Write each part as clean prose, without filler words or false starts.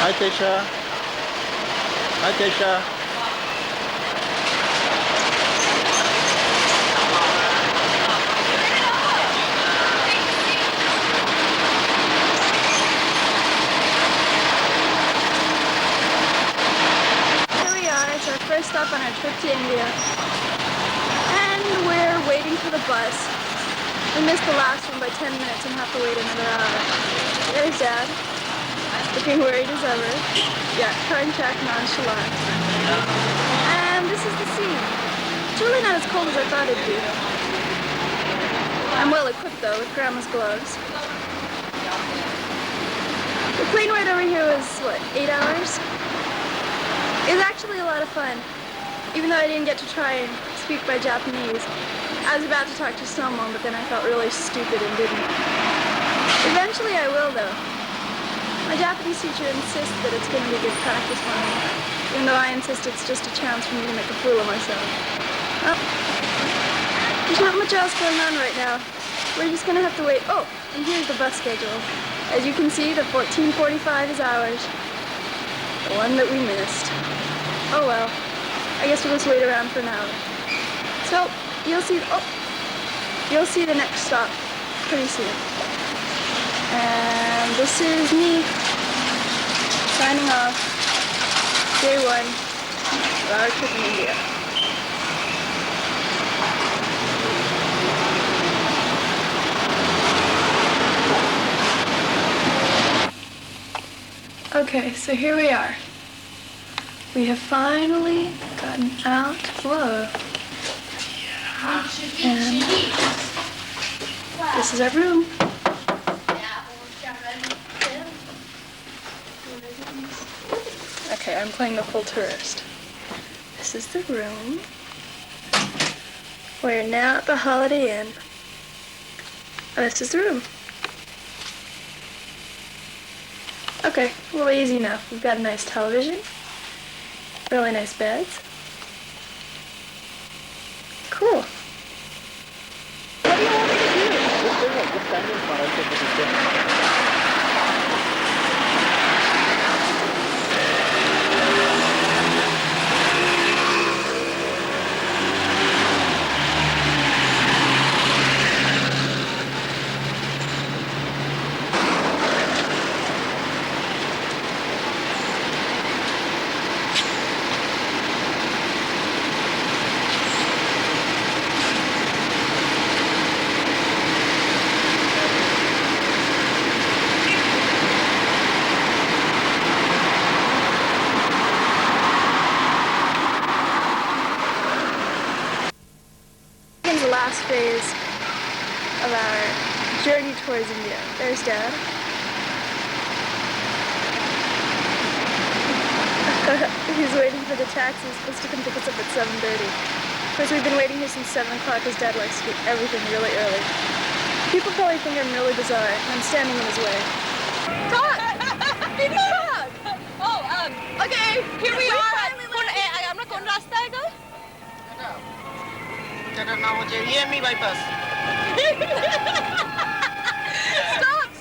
Hi, Tisha. Hi, Tisha. Here we are. It's our first stop on our trip to India. And we're waiting for the bus. We missed the last one by 10 minutes and have to wait another hour. There's Dad, looking worried as ever. Yeah, cardiac nonchalant. And this is the scene. It's really not as cold as I thought it'd be. I'm well equipped though, with Grandma's gloves. The plane ride over here was, what, 8 hours? It was actually a lot of fun, even though I didn't get to try and speak by Japanese. I was about to talk to someone, but then I felt really stupid and didn't. Eventually I will, though. My Japanese teacher insists that it's going to be good practice for me, even though I insist it's just a chance for me to make a fool of myself. Well, there's not much else going on right now. We're just going to have to wait. Oh, and here's the bus schedule. As you can see, the 14:45 is ours. The one that we missed. Oh well. I guess we'll just wait around for now. So, you'll see the next stop pretty soon. And this is me signing off day one of our trip in India. Okay, so here we are. We have finally gotten out. Whoa. And this is our room. Okay, I'm playing the full tourist. This is the room. We're now at the Holiday Inn. And this is the room. Okay, well, easy enough. We've got a nice television, really nice beds. Cool. What do you want me to do? Just stand in front. I'll take the picture. The last phase of our journey towards India. There's Dad. He's waiting for the taxi. He's supposed to come pick us up at 7:30. Of course, we've been waiting here since 7 o'clock because Dad likes to do everything really early. People probably think I'm really bizarre and I'm standing in his way. Talk! Baby, talk! Oh, okay, here we are. আমরা কোন রাস্তায় গো? এটার নাম হচ্ছে EM bypass.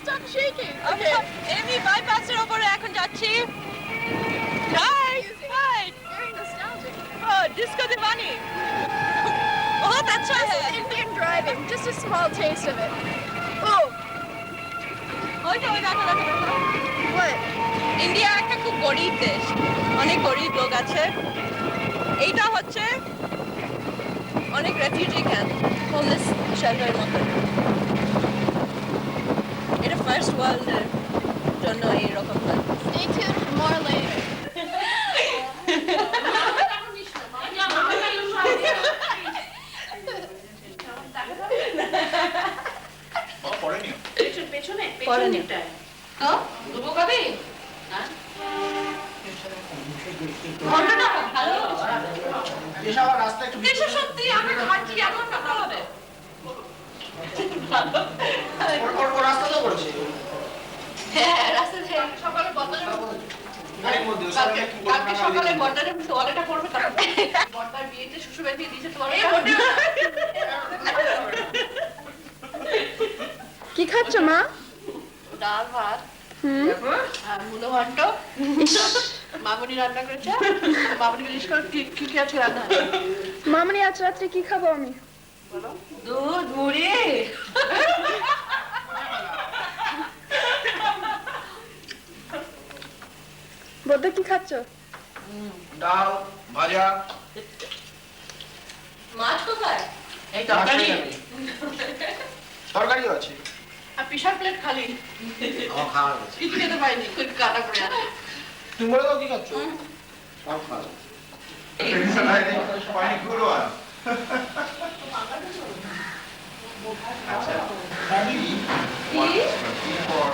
Stop shaking. Okay, EM বাইপাসের উপরে এখন যাচ্ছি। Hi. Very nostalgic. Oh, Disco Divani. Oh, that's This right. is Indian driving. Just a small taste of it. Oh, ওই দেখো। what? ইন্ডিয়া একটা খুব গরিব দেশ, অনেক গরিব লোক আছে। এইটা হচ্ছে অনেক রেফিউজি ক্যাম্প, হোমলেস শেল্টারের মতো। এটা ফার্স্ট ওয়ার্ল্ডের জন্য এইরকম হয়। Stay tuned for more later. পড়েনি। রাস্তা একটু সত্যি আমি খাচ্ছি এমন কথা হবে। রাস্তা তো করছে। হ্যাঁ, রাস্তা সকালে কালকে সকালে বর্ডারে তোয়ালেটা করবে কারণ বর্ডার বিয়েতে শ্বশুরবাড়ি দিয়ে দিয়েছে তোয়ালেটা। কি খাচ্ছ মা? ডাল ভাত। আর মুলো ঘন্ট মামনি রান্না করেছে মামনি জিজ্ঞেস করে কি আছে রান্না মামনি আজ রাত্রে কি খাবো আমি? দুধ মুড়ি বদ্দ কি খাচ্ছ? ডাল ভাজা মাছ কোথায় এই তরকারি তরকারিও আছে আর পিসার প্লেট খালি আমার খাওয়া গেছে কিছু খেতে পাইনি খুব কাটা পড়ে আছে তুমি বলে দাও কি খাচ্ছ সব খাওয়া পানিগুলো আর আচ্ছা family wants to be for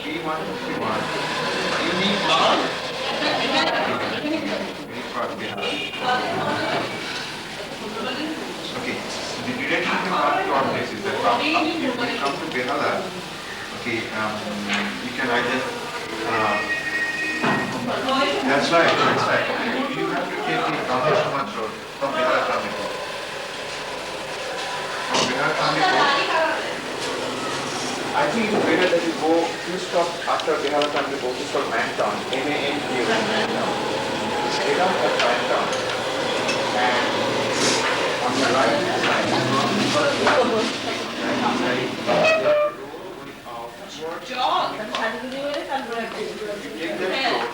we want to be one you need love we for Bihar okay the direction about your place is that if you come to Bihar okay you can either that's right. You have to take the Gandhi Samaj Road from Bihar Traffic Road. From Bihar Traffic Road. I think it's better that you go few stops after Bihar Traffic Road to stop Mantown. M-A-N-T-O. Mantown. Stay down at Mantown. And on the right hand side, you have the road going outward. You take that road.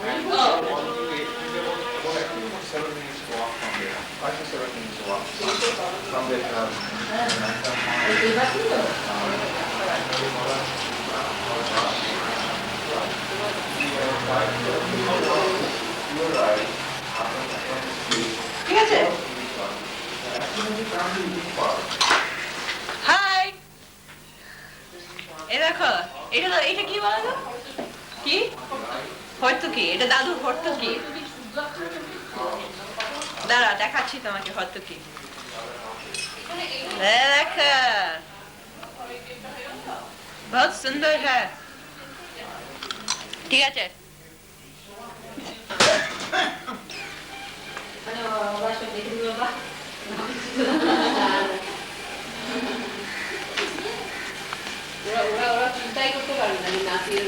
And all the way, go like 7 minutes walk from there. 5 to 7 minutes walk from there. ঠিক আছে high এ দেখো এটা কি বলো তো কি হয়তো কি এটা দাদুর হয়তো কি দাঁড়া দেখাচ্ছি তোমাকে হয়তো কি দেখো बहुत सुंदर है ঠিক আছে ওরা চিন্তাই করতে পারবে না নাতির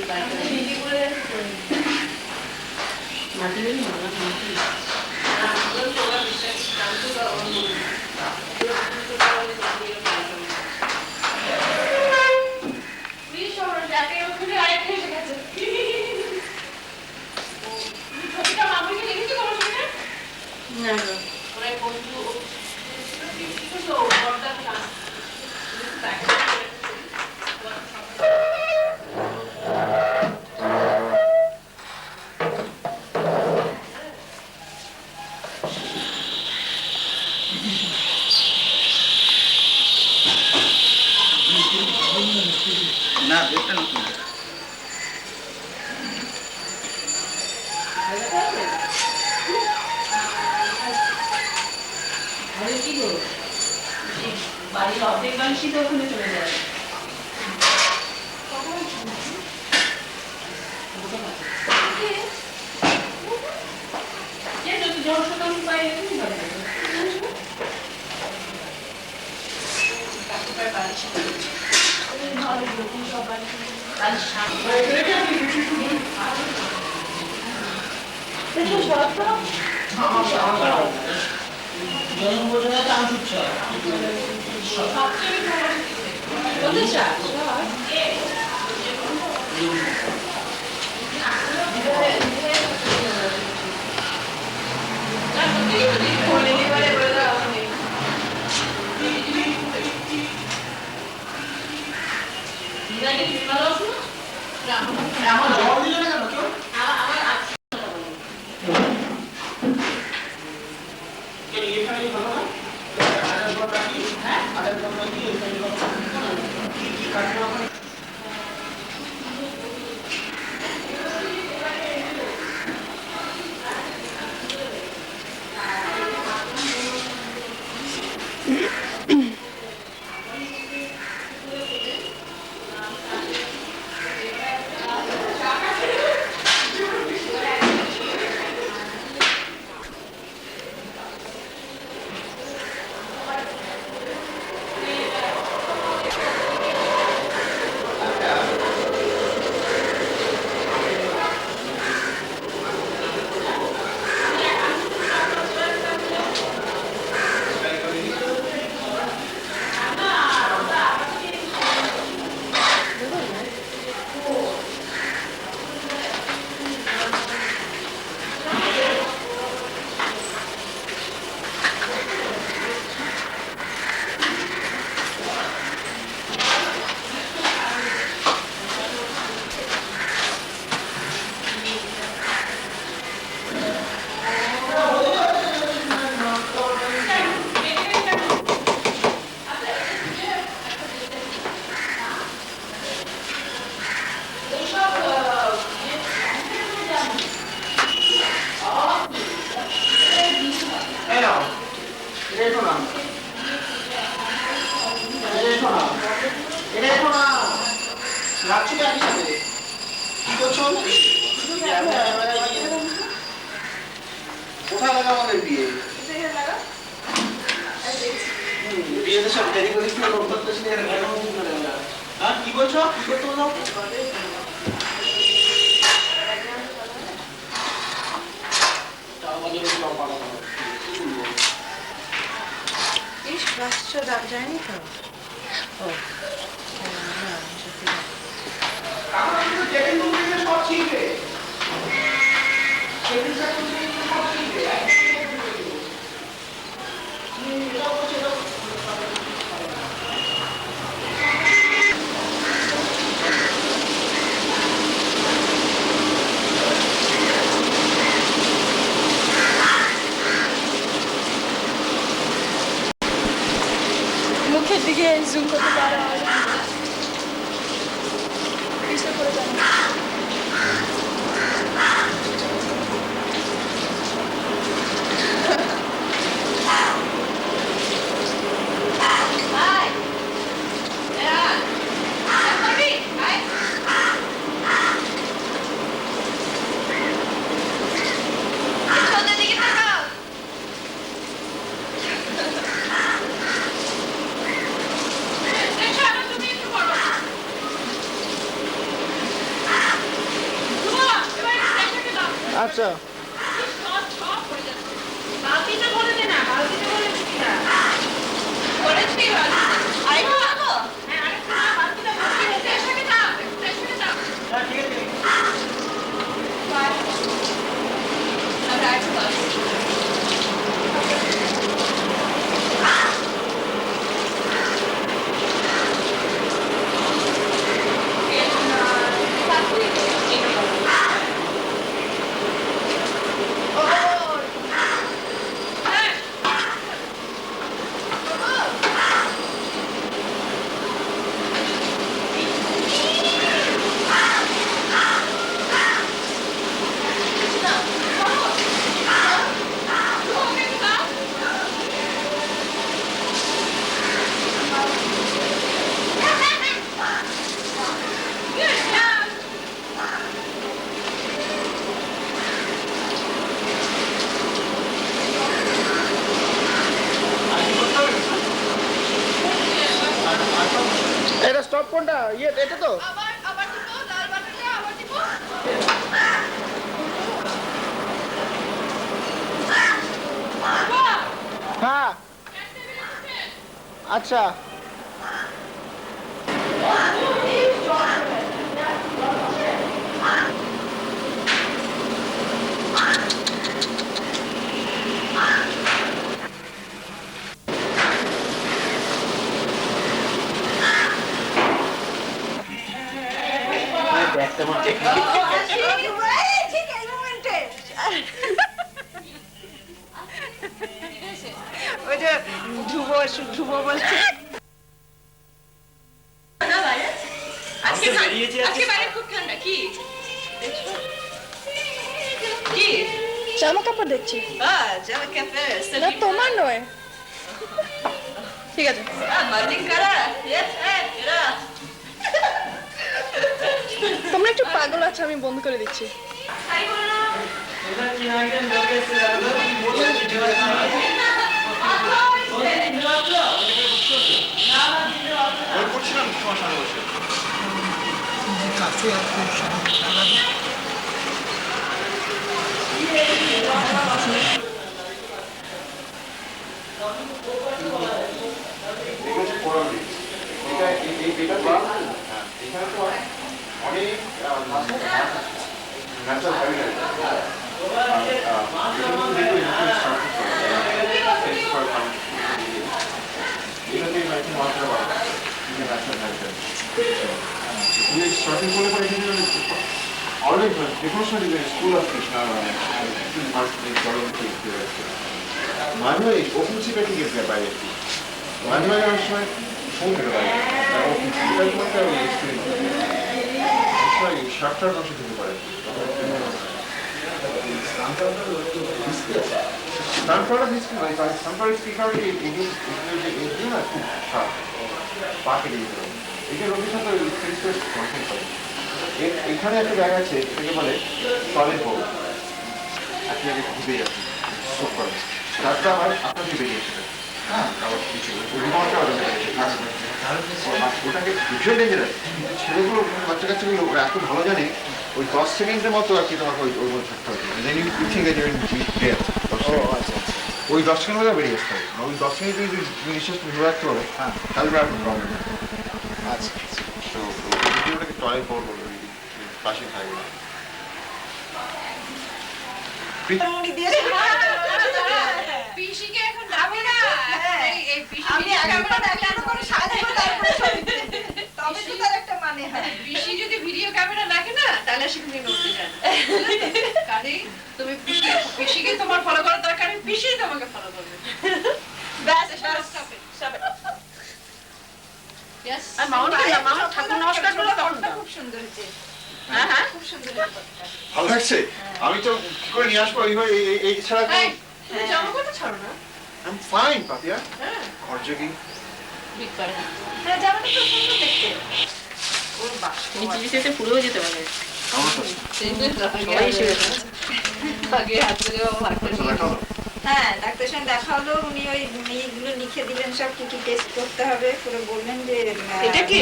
না বেশটা নতুন বাড়ির অর্ধেক মানুষই তো ওখানে চলে যায় আমার জল দিল না কেন কেউ এখানে ভালো না আরেক বার রাখি হ্যাঁ আরেক বার রাখি এখানে কি কাটবো কি করছো? কোথায় লাগা আমাদের বিয়ে? বিয়েতে সব দেরি করিস না, লোক ধরতেস না, এখানে ঘরের মধ্যে চলে যাবে। হ্যাঁ, কি বলছো? কি করতে বলো? ইস, বাচ্চা যায়নি তো। ও আমার কিন্তু টেবিল টুবিল সব শিখবে। টেবিল চাকরি সব শিখবে। মুখের দিকে জুম করতে পারো পিছনে পড়ে যাবে আচ্ছা এটা স্টপ কোনটা? এটা তো আবার দিব লাল বাটনটা, আবার দিব। হ্যাঁ আচ্ছা ওই যে ধ্রুব ধ্রুব বলছে আজকে বাইরে খুব ঠান্ডা। কি কি জামা কাপড় দেখছি জামা কাপড় না তোমার নয় ঠিক আছে মার্জিং করা তোমরা একটু পাগল আছো আমি বন্ধ করে দিচ্ছি starting point for always devotional is a school of Krishna মাঝে ওপেন সিপে ঠিক আছে বাইরে মাঝে মাঝে অনেক সময় ফোন করে বাইরে এটা তোমাকে আমি এক্সপিরিয়েন্স শার্টটার পাশে দিতে পারে সানফ্লাওয়ার ডিসপ্লে মানে সানফ্লাওয়ার স্পিকার এই না খুব খারাপ পাকে দিয়ে দিল এটা রবি সাথে ফেস টু ফেস কন্টেন্ট করে এখানে একটা জায়গা আছে এটাকে বলে টয়লেট বোর্ড আপনি আগে ঘুরে যাচ্ছেন স্টোপ করেন তারপর আবার আপনাকে বেরিয়ে আসবে হ্যাঁ আবার কিছু রিমোটটা আবার ওটাকে ভীষণ ডেঞ্জারাস ছেলেগুলো বাচ্চা কাচ্চাগুলো ওরা এত ভালো জানে ওই 10 সেকেন্ডের মতো আর কি তোমাকে ওই মধ্যে থাকতে হবে then you think that you আচ্ছা ওই 10 সেকেন্ড মধ্যে বেরিয়ে আসতে হবে ওই 10 সেকেন্ড যদি তুমি নিঃশ্বাস ধরে রাখতে পারো হ্যাঁ তাহলে আর কোনো প্রবলেম নেই আচ্ছা তো ওটাকে টয়লেট বোর্ড বলবো পাশে থাকবে পিসিকে এখন যাবে না এই পিসি আমি ক্যামেরা কেন করে সাজাবো তারপরে তবে তো তার একটা মানে হয় পিসি যদি ভিডিও ক্যামেরা রাখে না তাহলে সেখানে নড়তে যায় কাজেই তুমি পিসিকে তোমার ফলো করার দরকার নেই পিসি তোমাকে ফলো করবে ব্যাস স্টপ ইট ইয়েস আর মামা ঠাকুর নমস্কার করলো তখন খুব সুন্দর হয়েছে হ্যাঁ হ্যাঁ খুব সুন্দর ভালো লাগছে আমি তো কি করে নিয়ে আসবো এই ছাড়া জামা কাপড় ছাড়ো না I'm fine, Patia. ঘর যোগী ঠিক পারে হ্যাঁ জামাটা খুব সুন্দর দেখতে ওর বাস নিচে পুরো যেতে পারে আগে হাতে হ্যাঁ ডাক্তার সঙ্গে দেখা হলো উনি ওই এইগুলো লিখে দিলেন সব কি কি টেস্ট করতে হবে পুরো বললেন যে এটা কি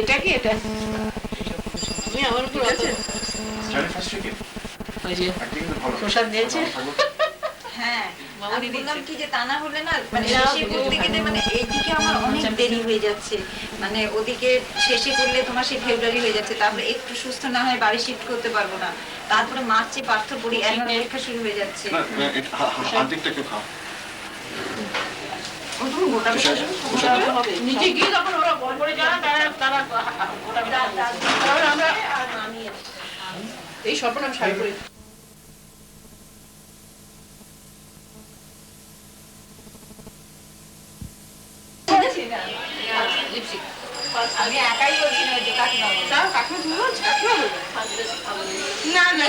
এটা কি এটা তুমি আমার উপর আছে জানি ফার্স্ট উইকে ওই যে একদিন ভালো প্রসাদ দিয়েছে হ্যাঁ আমি বললাম কি যে তা না হলে না মানে শেষে করতে গেলে মানে এইদিকে আমার অনেক দেরি হয়ে যাচ্ছে মানে ওদিকে শেষে করলে তোমার সেই ফেব্রুয়ারি হয়ে যাচ্ছে তারপরে একটু সুস্থ না হয় বাড়ি শিফট করতে পারবো না তারপরে মার্চে পার্থ পড়ি এখন পরীক্ষা শুরু হয়ে যাচ্ছে আন্টিকটা একটু খাও নিচে গিয়ে যখন ওরা বল করে যারা তারা তারা আমরা এই সর্বনাম শাড়ি পরে আমি একাই বলছি না যে কাকিমা তাও কাকিমা তুমি বলছো কাকিমা বলবে না না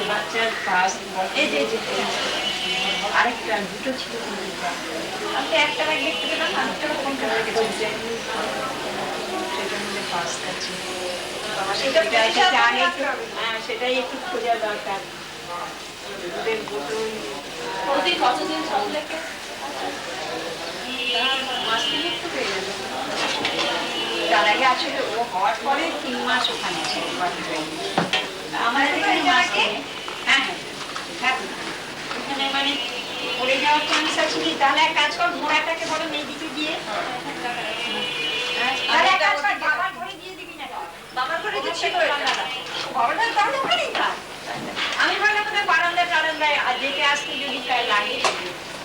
বাচ্চার পাস এই যে আরেকটা দুটো ছিল আপনি একটা ব্যাগ দেখতে পেলাম আরেকটা কোনটা রেখেছে সেটাই একটু খোঁজা দরকার কতদিন তার আগে আসলে ও হওয়ার পরে 3 মাস ওখানে ছিল আমার এখানে মানে পড়ে যাওয়ার চান্স আছে কি তাহলে এক কাজ কর মোড়াটাকে বলো মেয়েদিকে গিয়ে বাবার ঘরে দিয়ে দিবি না বাবার ঘরে তো ছিল আমি ভাবলাম কোথায় বারান্দায় যেতে আসতে যদি লাগে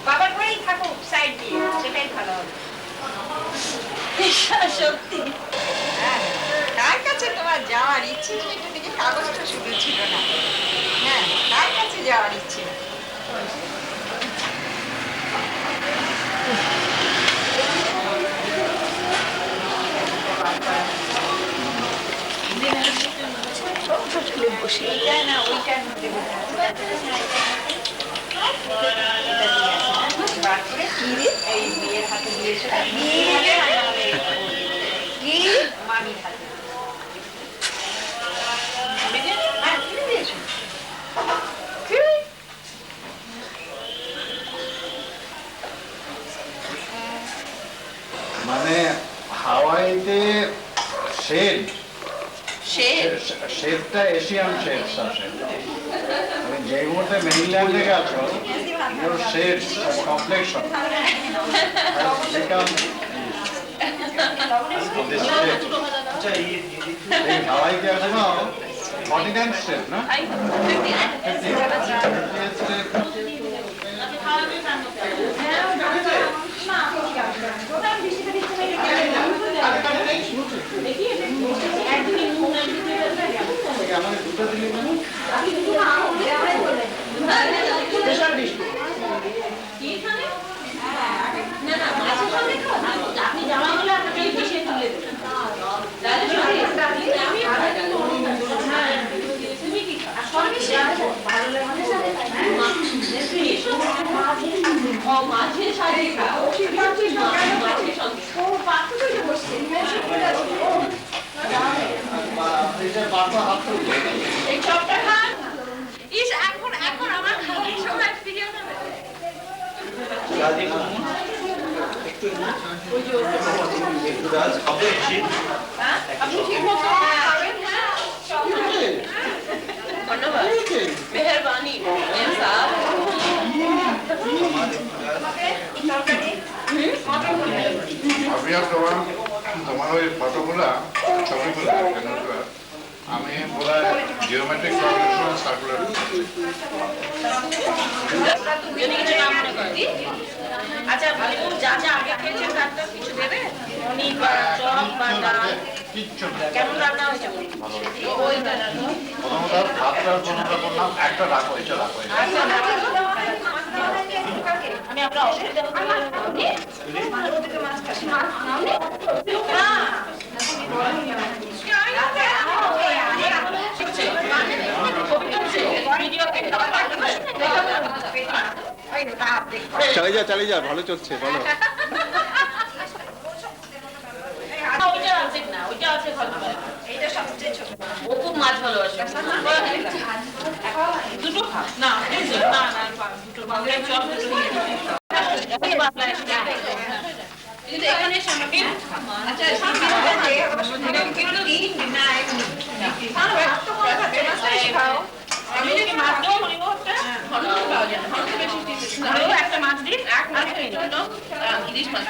বাবার ঘরেই থাকুক সাইড দিয়ে সেটাই ভালো হবে সত্যি কার কাছে তোমার যাওয়ার ইচ্ছে সেটা থেকে কাগজটা শুধু ছিল না হ্যাঁ কার কাছে যাওয়ার ইচ্ছে বসে না ওইটার মধ্যে এই মেয়ের হাতে দিয়েছে মামির হাতে মানে হাওয়াইতে শেডটা এশিয়ান শেড তুমি যে মুহূর্তে মেইনল্যান্ডে গেছো your shades complexion has become this shade এই হাওয়াইতে আছে না 49 step না 50 মাঝে সাজিয়ে খাও এই চপটা খান ইস এখন এখন আমার খাওয়ার সময় ফিরিয়ে নেবে আপনি ঠিক মতো খাবেন হ্যাঁ ধন্যবাদ মেহরবানি সাহেব अभी आप तुम्हारा ये फोटोগুলা ছবিগুলা কেননা আমি বলা জিওমেট্রিক প্রজেকশন সার্কুলার যদি কিছু না মনে করেন আচ্ছা যা যা আগে খেয়েছেন তার তো কিছু দেবে পনির বা চপ বা ডাল কিচ্ছু কেমন রান্না হয়েছে ওই প্রথমত ভাতটার কোনটা করলাম একটা রাখো এটা রাখো আমি আপনার অসুবিধা চালিয়ে যা ভালো চলছে বলো ওইটা আছে না ওইটা আছে ভালো এইটা সবচেয়ে ছোট ও খুব মাছ ভালোবাসে দুটো খা না না না দুটো বাংলা চপ দুটো কিন্তু এখানে সামনে আচ্ছা সামনে কিন্তু না খাও আমি যদি মাছ দাও বলিব একটা মাছ দিন এক মাছ ইলিশ মাছ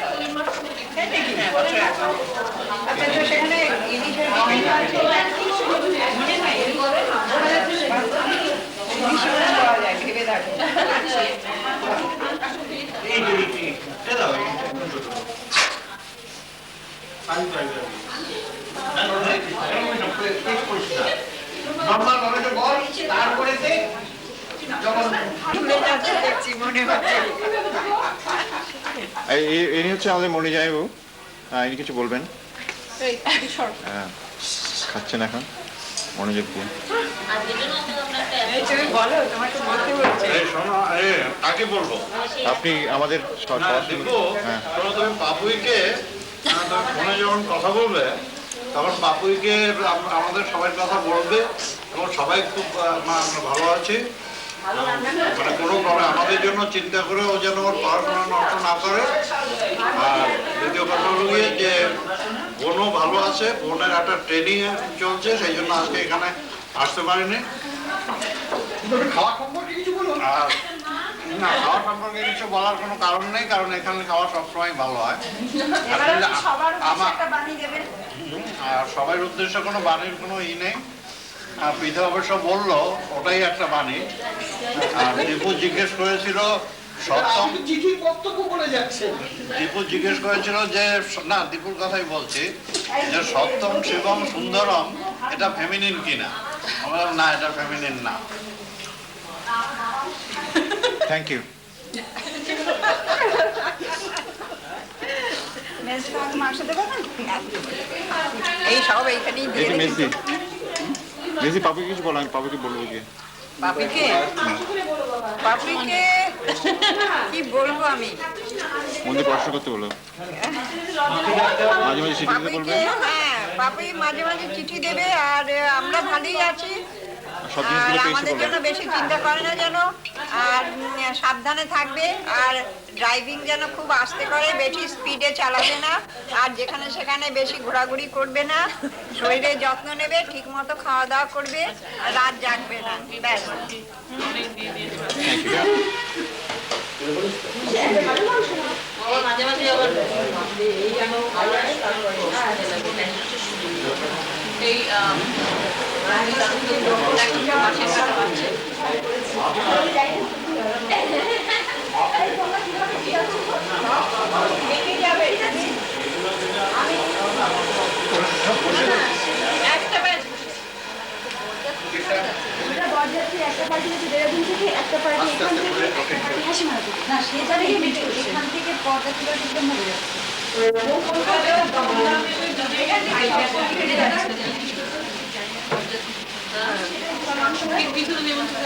আচ্ছা তো সেখানে ইলিশের পাওয়া যায় ভেবে দেখো ইনি হচ্ছে আমাদের মনিজাইবু ইনি কিছু বলবেন হ্যাঁ খাচ্ছেন এখন মনোযোগ দিয়ে আগে বলবো আপনি আমাদের হ্যাঁ তুমি পাপুইকে ফোনে যখন কথা বলবে তখন পাপুইকে আমাদের সবাই কথা বলবে এবং সবাই খুব আমরা ভালো আছি মানে কোনো প্রবলেম আমাদের জন্য চিন্তা করে ও যেন ওর পড়াশোনা নষ্ট না করে আর দ্বিতীয় কথা হলো গিয়ে যে বোনও ভালো আছে বোনের একটা ট্রেনিং চলছে সেই জন্য আজকে এখানে আসতে পারিনি খাওয়া সম্পর্কে কিছু বলুন আর না খাওয়া সম্পর্কে কিছু বলার কোনো কারণ নেই কারণ এখানে খাওয়া সবসময় ভালো হয় আর সবার উদ্দেশ্যে কোনো বাণীর কোনো ই নেই পিতা অবশ্য বললো ওটাই একটা বাণী আর দীপু জিজ্ঞেস করেছিল সপ্তম চিঠির বক্তব্য বলে যাচ্ছে দীপু জিজ্ঞেস করেছিল যে না দীপুর কথাই বলছি যে সপ্তম শিবম সুন্দরম এটা ফেমিনিন কিনা আমরা না এটা ফেমিনিন না থ্যাংক ইউ এই সব এইখানেই এই যে মেসি মেসি পাপুকে কিছু বলো আমি পাপুকে বলবো গিয়ে পাপিকে পাপিকে কি বলবো আমি মন দিয়ে পড়াশোনা করতে বলো মাঝে মাঝে চিঠি দিতে বলবে হ্যাঁ পাপি মাঝে মাঝে চিঠি দেবে আর আমরা ভালোই আছি সব আর জিনিসগুলো পেয়েছি আমাদের জন্য বলবে বেশি চিন্তা করে না যেন আর সাবধানে থাকবে আর ড্রাইভিং যেন খুব আস্তে করে বেশি স্পিডে চালাবে না আর যেখানে সেখানে বেশি ঘোরাঘুরি করবে না শরীরের যত্ন নেবে ঠিক মতো খাওয়া দাওয়া করবে আর রাত জাগবে না ব্যাস মাঝে মাঝে আবার এই একটা পার্টি হচ্ছে দেরাদুন থেকে একটা পার্টি এখান থেকে একটা পার্টি হাসিমারা থেকে না সে জানে কি এখান থেকে পর্দা ছিল কিন্তু মরে যাচ্ছে ভিতরে নিমন্ত্রণ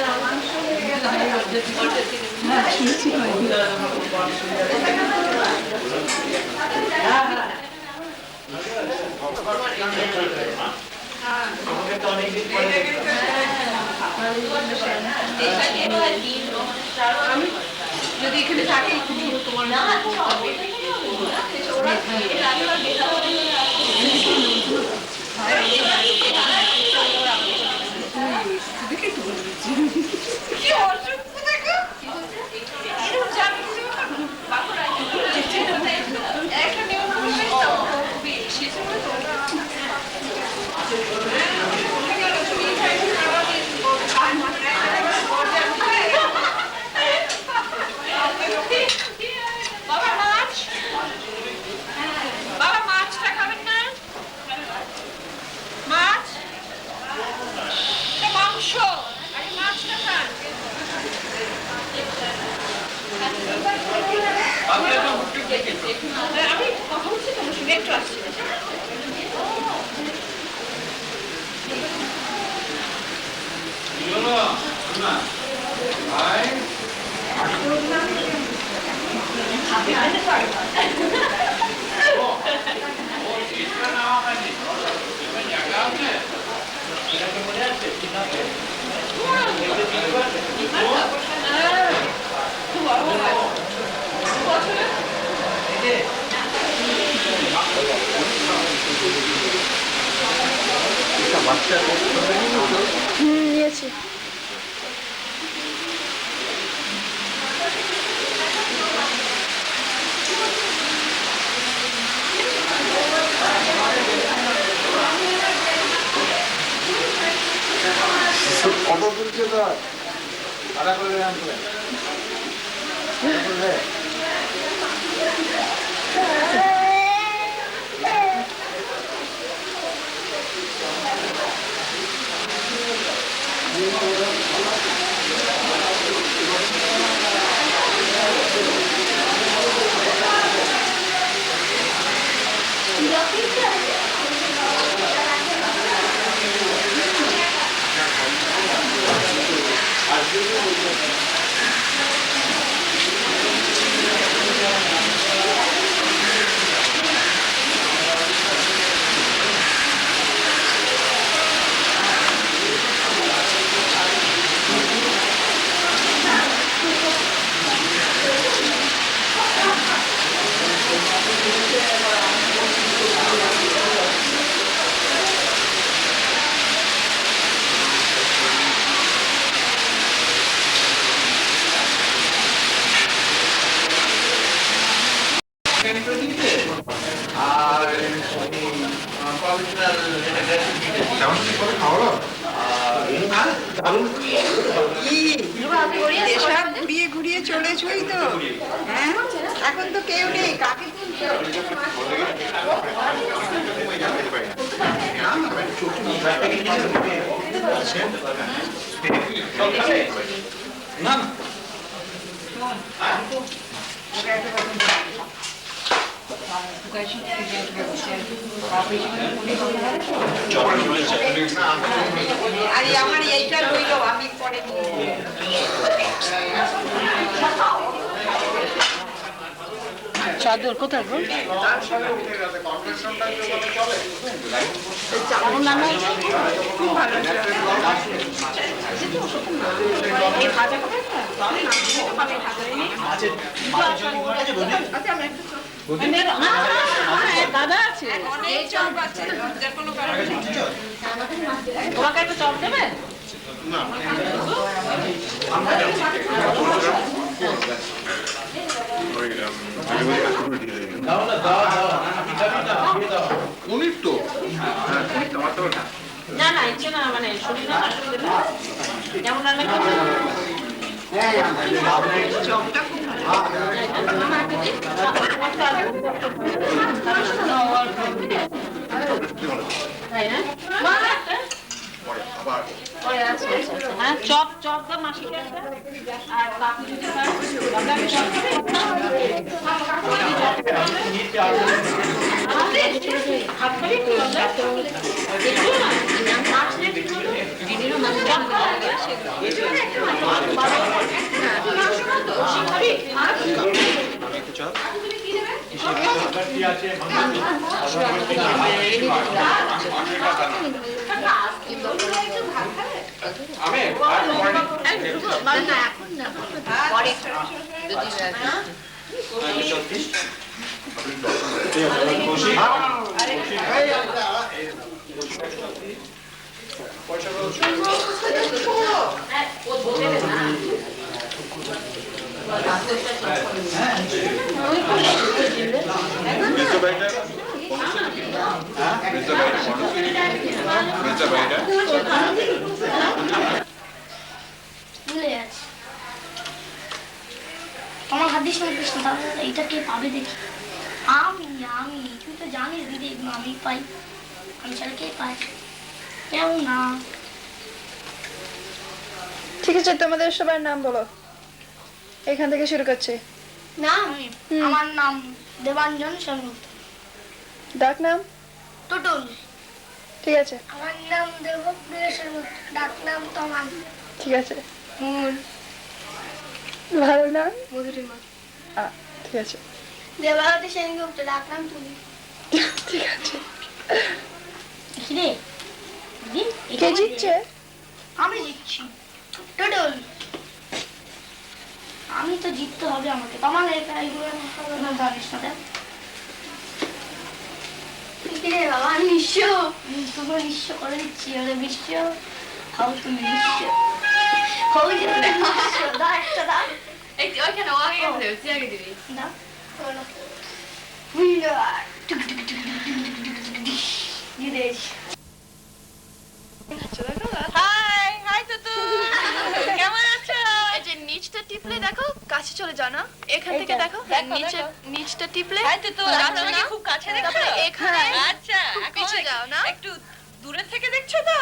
যদি এখানে থাকে তোমার না কি অসুখ দেখো এরকম যাবে একটা নিয়ম বাবা মাছ বাবা মাছটা খাবেন না মাছ মাংস আগে মাছটা খান আমি কথা বলছি তোমার সঙ্গে একটু আসছি নিয়েছি কত তুলছে তো আড়া করে আনতে দেশা ঘুরিয়ে ঘুরিয়ে চলেছই তো হ্যাঁ এখন তো কেউ নেই কাকে না আর আমার এইটা রইল আমি পরে চাদর কোথায় গো খুব ভালো দাদা আছে অনেক চপ আছে লজ্জার কোনো কারণ নেই তোমাকে একটা চপ দেবে উনি তো না না ইচ্ছে না মানে শরীর না যেমন রান্না করতে চপটা খুব হ্যাঁ চপ চপ দা মাসিকে আর কাকু যদি চপ একটু চপ Pizza bite ভুলে যাচ্ছি আমার হাত দিস না কৃষ্ণ দাদা এইটা কে পাবে দেখি আমি তুই তো জানিস দিদি এগুলো আমি পাই আমি ছাড়া কে পাই কেউ না ঠিক আছে তোমাদের সবার নাম বলো এখান থেকে শুরু করছি নাম আমার নাম দেবাঞ্জন সেনগুপ্ত ডাক নাম টুটুল ঠিক আছে আমার নাম দেবপ্রিয় সেনগুপ্ত ডাক নাম তমাম ঠিক আছে ভালো নাম মধুরিমা ঠিক আছে দেবাবতী সেনগুপ্ত ডাক নাম তুলি ঠিক আছে রে কে জিতছে আমি জিতছি টুটুল আমি তো জিততে হবে আমাকে তোমার এইগুলো জানিস না দেখ রে বাবা নিশ্চয় তোমরা নিশ্চয় করে দিচ্ছি ওরে বিশ্ব হাউ তুমি নিশ্চয় হও যে দা একটা দা এই ওইখানে ও আগে গেছে তুই আগে দিবি দা বলো উইনার দিদেশ হাই হাই তুতু কেমন আছো এই যে নিচটা টিপলে দেখো কাছে চলে যাও না এখান থেকে দেখো নিচে নিচটা টিপলে হাই তুতু যাচ্ছ না? খুব কাছে দেখছো তারপরে এখানে আচ্ছা খুব পিছে যাও না? একটু দূরে থেকে দেখছো তো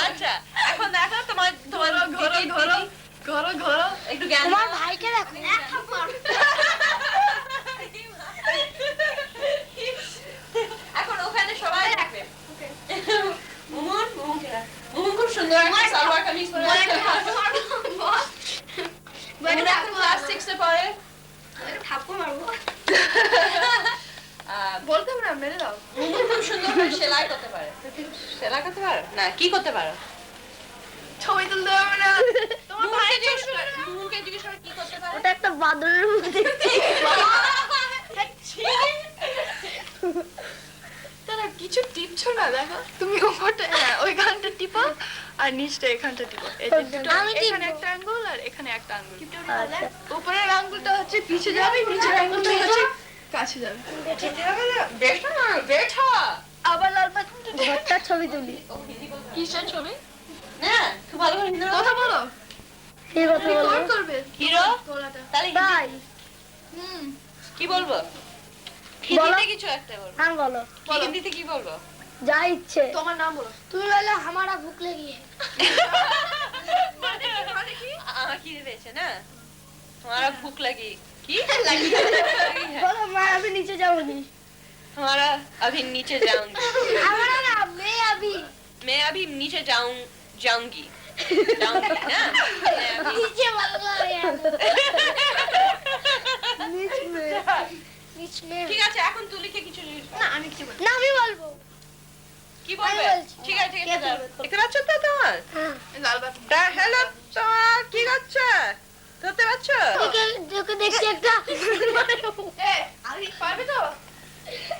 আচ্ছা এখন দেখো তোমার তোমার ঘোরো একটু জ্ঞান তোমার ভাইকে দেখো এক থাপ্পড় এখন ওখানে সবাই দেখবে মুমুন খুব সুন্দর একটা সালোয়ার কামিজ পরে আছে মানে এখন ক্লাস 6 এ পড়ে থাপ্পড় মারবো বলতে না মেরে দাও মুমুন খুব সুন্দর করে সেলাই করতে পারে সেলাই করতে পারো না কি করতে পারো ছবি তুলতে হবে না তোমার ভাই মুমুনকে জিজ্ঞেস করে কি করতে পারে ওটা একটা বাদরের মধ্যে তারা কিছু টিপছো না দেখো তুমি উপরটা ওই গানটা টিপো আর নিচটা এখানটা টিপো এই যে দুটো আমি টিপবো। এখানে একটা আঙ্গুল আর এখানে একটা আঙ্গুল উপরের আঙ্গুলটা হচ্ছে পিছে যাবে নিচের আঙ্গুলটা হচ্ছে কাছে যাবে বেশ না বেশ হওয়া আবার লাল পাথরটা ঘরটা ছবি তুলি কিসের ছবি না খুব ভালো করে হিন্দি কথা বলো কি কথা তুমি বলবো কোড করবে হিরো গলাটা তাহলে তাই কি বলবো বলো। হিন্দিতে কিছু একটা বলবো নাম বলো কি হিন্দিতে কি বলবো যা ইচ্ছে তোমার নাম বলো তুমি বলে হামারা ভুক লেগি है মানে কি আমার খিদে পেয়েছে না हमारा भूख लगी की लगी বলো মা আমি নিচে যাবনি हमारा अभी नीचे जाऊंगी हमारा ना मैं अभी नीचे जाऊंगी ना मैं अभी নিচে ভালো লাগে নিচ মে ঠিক আছে এখন তুলিকে কিছু জিজ্ঞেস করো। না আমি কিছু বলি না আমি বলবো কি বলবে আমি বলছি। ঠিক আছে ঠিক কে আছে বলবে? দেখতে পাচ্ছ তো তোমার হ্যাঁ লাল পাথর হ্যালো তোমার কি করছো ধরতে পারছো তোকে দেখছি একটা আমি পারবে তো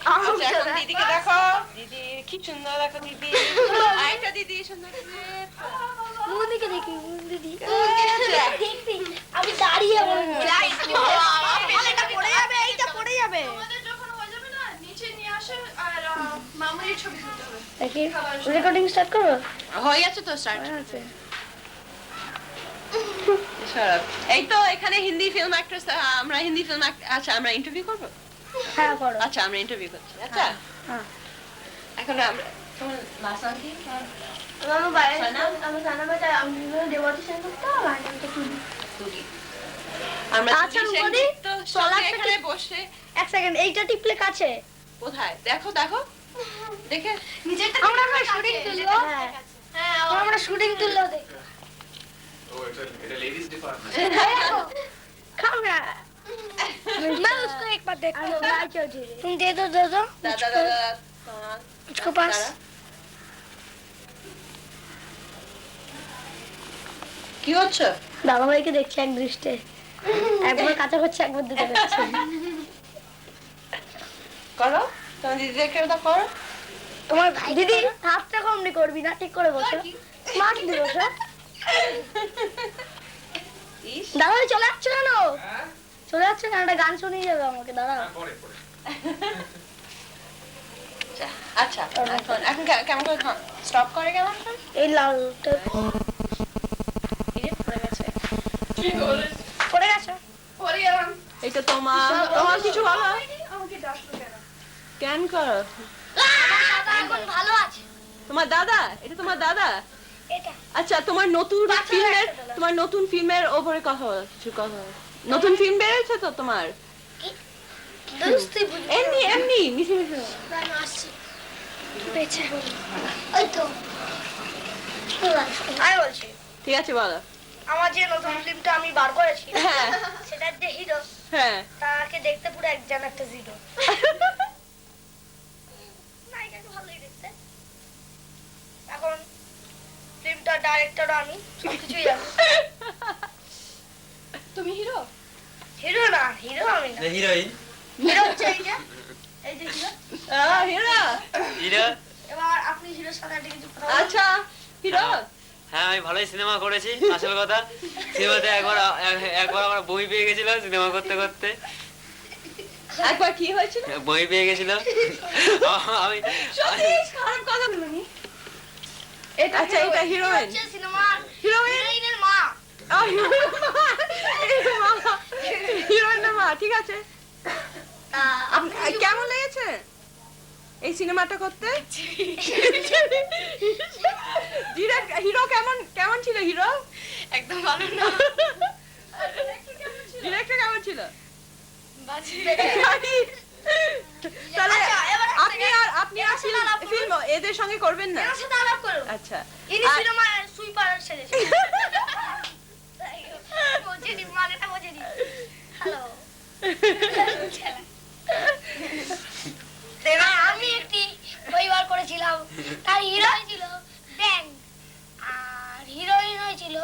আচ্ছা এখন দিদিকে দেখো দিদি কি সুন্দর দেখো দিদি আরেকটা দিদি সুন্দর মুখ দিকে দেখি মুখ দিদি আচ্ছা। দেখবি আমি দাঁড়িয়ে বলবো এটা পড়ে যাবে এইটা পড়ে যাবে আমাদের যখন হয়ে যাবে না নিচে নিয়ে আসে আর মামুনির ছবি তুলতে হবে দেখি রেকর্ডিং স্টার্ট করো হয়ে গেছে তো স্টার্ট এই তো এখানে হিন্দি ফিল্ম অ্যাক্ট্রেস আমরা হিন্দি ফিল্ম আচ্ছা আমরা ইন্টারভিউ করব হ্যাঁ করো আচ্ছা আমরা ইন্টারভিউ করছি আচ্ছা হ্যাঁ এখন আমরা তোমার ভাষা কি আমার বাইরে আমার জানা বাজা আমি দেবতী সেনগুপ্ত আমার নামটা তুলি তুলি আমরা আচ্ছা, দুজন রূপদি, তো চল সবাই একটা এখানে বসে এক সেকেন্ড এইটা টিপলে কাছে কোথায় দেখো দেখো দেখে আমরা শুটিং তুলবো হ্যাঁ আমরা শুটিং তুললো দেখ Oh, it's a ladies department. Camera मैं उसको एक बार देखता हूँ तुम दे दो দাদা দাদা उसको पास কি হচ্ছে দাদা ভাইকে দেখছি এক দৃষ্টে একবার কাঁচা করছে একবার দুটো করছে করো তোমার দিদিদেরকে ওটা করো তোমার দিদি হাতটা কমনি করবি না ঠিক করে বসো মার দিবো স্যার দাদা ভাই চলে যাচ্ছে কেন চলে যাচ্ছে কেন একটা গান শুনিয়ে যাবে আমাকে দাদা আচ্ছা এখন এখন কেমন করে স্টপ করে কেমন এই লালটা পড়ে গেছে পড়ে গেছে এটা তোমার তোমার কিছু বলো কেন করো এখন ভালো আছে তোমার দাদা এটা তোমার দাদা এটা আচ্ছা তোমার নতুন ফিল্মের ওপরে কথা বলো কিছু কথা বলো। নতুন ফিল্ম বেরোচ্ছে তো তোমার দোস্তি বুঝি এমনি এমনি মিশে মিশে গান আসছে বেঁচে ওই তো আমি বলছি ঠিক আছে বলো আমার যে নতুন ফিল্মটা আমি বার করেছি হ্যাঁ সেটার যে হিরো হ্যাঁ তাকে দেখতে পুরো একজন একটা জিরো নায়িকাকে ভালোই দেখতে এখন ফিল্মটা ডাইরেক্টর আমি সবকিছুই জানি তুমি হিরো হিরো না হিরো আমি না হিরোইন হিরো হচ্ছে এই যে হিরো হিরো হিরো এবার আপনি হিরোর সাথে একটা কিছু কথা বলুন। আচ্ছা হিরো হ্যাঁ আমি ভালোই সিনেমা করেছি আসল কথা সিনেমাতে একবার আমার বই পেয়ে গেছিল সিনেমা করতে করতে একবার কি হয়েছিল বই পেয়ে গেছিল আমি সত্যি খারাপ কথা বলনি আচ্ছা এটা হিরোইন হচ্ছে সিনেমার হিরোইন হিরোইনের মা হিরোইনের মা ঠিক আছে তা আপনি কেমন লেগেছে এই সিনেমাটা করতে হিরো কেমন ছিল হিরো একদম ভালো না ডিরেক্টর কেমন ছিল বাজে তাহলে আচ্ছা, এবার আপনি আর ফিল্ম এদের সঙ্গে করবেন না এর সাথে আলাপ করুন আচ্ছা ইনি সিনেমা সুইপার সেজেছে বোঝেনি মানেটা বোঝেনি হ্যালো আমি একটি পরিবার করেছিলাম তার হিরো ছিল ব্যাং আর হিরোইন হয়েছিল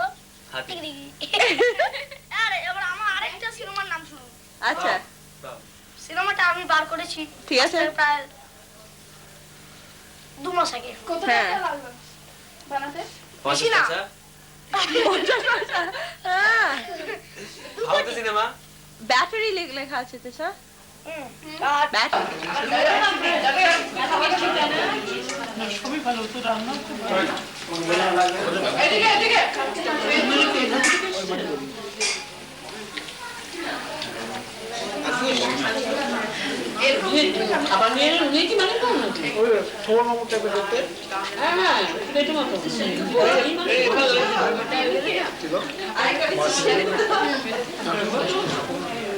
হাতি। আরে এবার আমার আরেকটা সিনেমার নাম শুনুন আচ্ছা সিনেমাটা আমি বার করেছি ঠিক আছে। প্রায় 2 মাস আগে হ্যাঁ বেশি না। ভালো তো সিনেমা ব্যাটারি লেখা আছে তো স্যার আর খাবার নিয়ে এলো নিয়েছি মানে তো ওই ছোট নম্বর টাইপের করতে হ্যাঁ প্লেটের মতো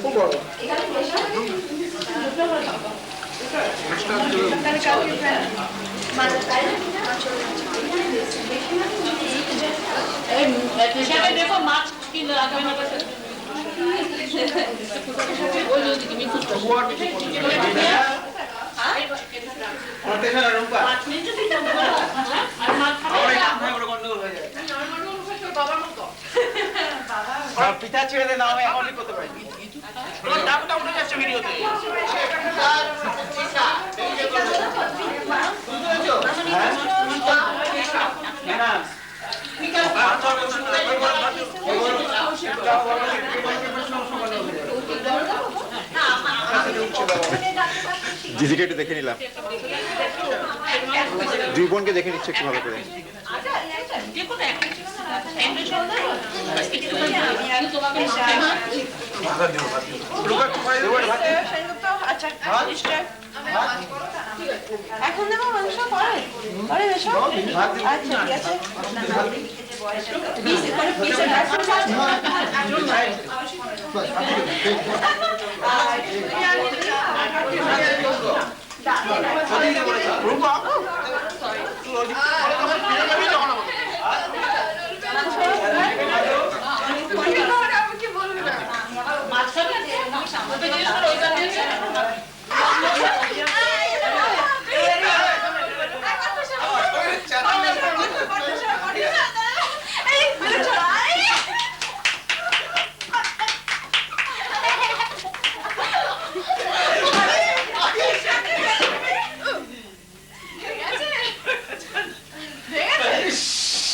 খুব বড় সেখানে দেখো মাছ কিলো রাখবে না ওই যদি তুমি খুব মাছ নিয়েছো আর মাছ পিঠা ছেড়ে দে না আমি এখনই করতে পারি দামটা উঠে যাচ্ছে ভিডিওতে দিদিকে একটু দেখে নিলাম দুই বোনকে দেখে নিচ্ছে একটু ভালো করে আচ্ছা এখন দেবো মাংস পরে পরে বেশ আচ্ছা ঠিক আছে রূপা তুই ওই দিক থেকে বলে যখন ফিরে যাবি তখন আমাকে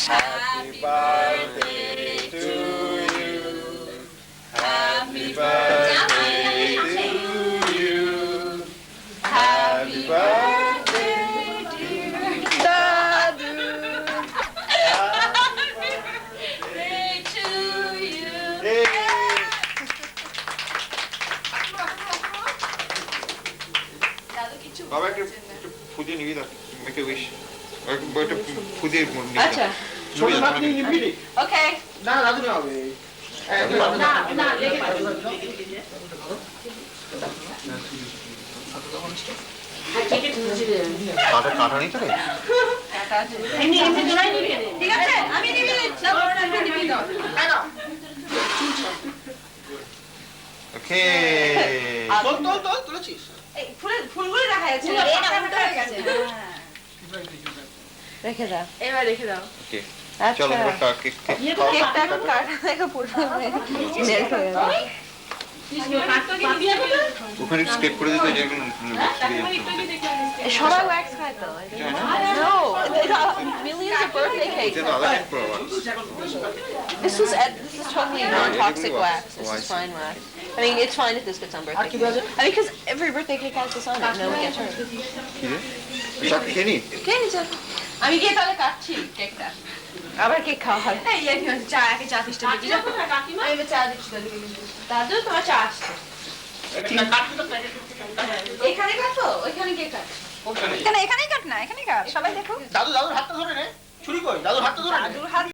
Happy birthday to you. Happy birthday to you. Happy birthday, dear Dadu. Happy birthday to you. বাবা একটু ফুদিয়ে নিবি না মেক এ উইশ বইটা ফুদিয়ে নিবি আচ্ছা ছোট নাতনি নিবি রে ওকে না দাদু না হবে না লেগে কাটা নেই তো রে ঠিক আছে আমি নিবি না নিবি না ওকে তোল তুলেছিস এই ফুলগুলো রাখা আছে হয়ে গেছে রেখে দাও এবার রেখে দাও ওকে চলো এবার কেক কেকটা এখন কাটা দেখো পুরো মেল্ট হয়ে গেল ওখানে স্টেপ করে দিতে যেগুলো সবাই ওয়্যাক্স খায় তো No, millions of birthday cakes. এটা তো আলাদা programme This is totally non-toxic wax. This is fine wax. I mean, it's fine if this gets on birthday cake. I mean, because every birthday cake has this on it. No one gets hurt. কি রে সব খেয়ে নি Okay, আমি গিয়ে তাহলে কাটছি কেকটা আবার কেক খাওয়া হবে এই এই চা একে চা ফিস্টা দিই আমি চা দিচ্ছি দাদু তোমার চা আসছে এখানে কাটো ওইখানে কে কাট এখানেই কাট না, এখানেই কাট, সবাই দেখো। দাদুর হাতটা ধরে নে ছুরি কই দাদুর হাতটা ধরে নে দাদুর হাত